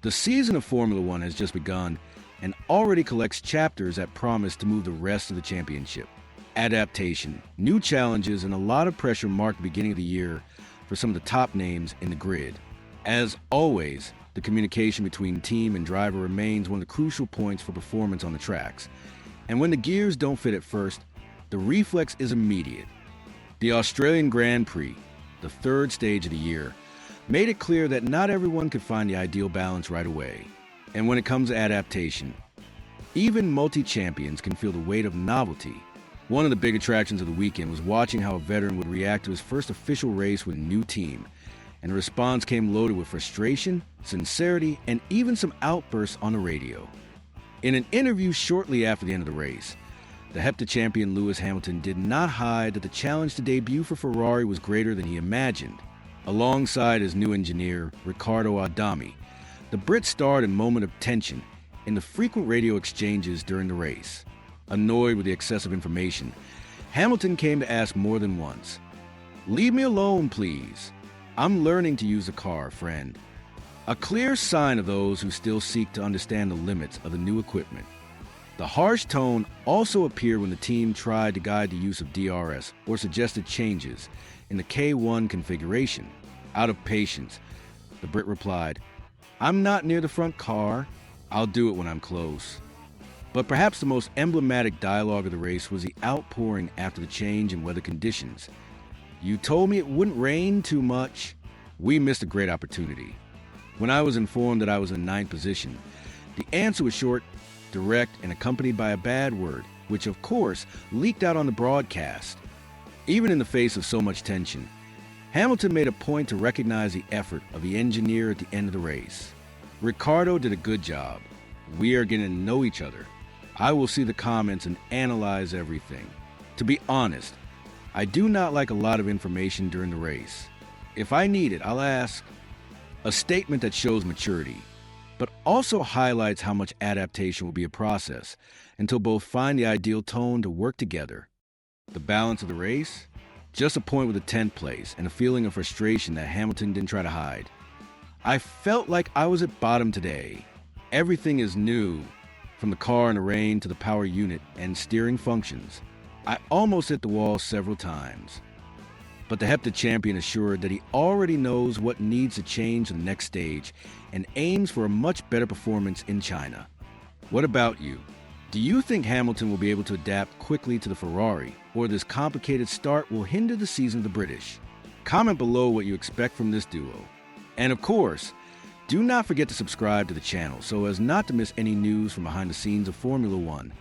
The season of Formula One has just begun and already collects chapters that promise to move the rest of the championship. Adaptation, new challenges, and a lot of pressure mark the beginning of the year for some of the top names in the grid. As always, the communication between team and driver remains one of the crucial points for performance on the tracks. And when the gears don't fit at first, the reflex is immediate. The Australian Grand Prix, the third stage of the year, made it clear that not everyone could find the ideal balance right away. And when it comes to adaptation, even multi-champions can feel the weight of novelty. One of the big attractions of the weekend was watching how a veteran would react to his first official race with a new team. And the response came loaded with frustration, sincerity, and even some outbursts on the radio. In an interview shortly after the end of the race, the hepta champion Lewis Hamilton did not hide that the challenge to debut for Ferrari was greater than he imagined. Alongside his new engineer, Riccardo Adami, the Brit starred a moment of tension in the frequent radio exchanges during the race. Annoyed with the excessive information, Hamilton came to ask more than once, "Leave me alone, please. I'm learning to use the car, friend." A clear sign of those who still seek to understand the limits of the new equipment. The harsh tone also appeared when the team tried to guide the use of DRS or suggested changes in the K1 configuration. Out of patience, the Brit replied, "I'm not near the front car. I'll do it when I'm close." But perhaps the most emblematic dialogue of the race was the outpouring after the change in weather conditions. "You told me it wouldn't rain too much. We missed a great opportunity." When I was informed that I was in ninth position, the answer was short, direct, and accompanied by a bad word, which of course leaked out on the broadcast. Even in the face of so much tension, Hamilton made a point to recognize the effort of the engineer at the end of the race. "Riccardo did a good job. We are getting to know each other. I will see the comments and analyze everything. To be honest, I do not like a lot of information during the race. If I need it, I'll ask." A statement that shows maturity, but also highlights how much adaptation will be a process until both find the ideal tone to work together. The balance of the race? Just a point with a 10th place and a feeling of frustration that Hamilton didn't try to hide. "I felt like I was at bottom today. Everything is new, from the car in the rain to the power unit and steering functions. I almost hit the wall several times." But the hepta champion assured that he already knows what needs to change to the next stage and aims for a much better performance in China. What about you? Do you think Hamilton will be able to adapt quickly to the Ferrari, or this complicated start will hinder the season of the British? Comment below what you expect from this duo. And of course, do not forget to subscribe to the channel so as not to miss any news from behind the scenes of Formula One.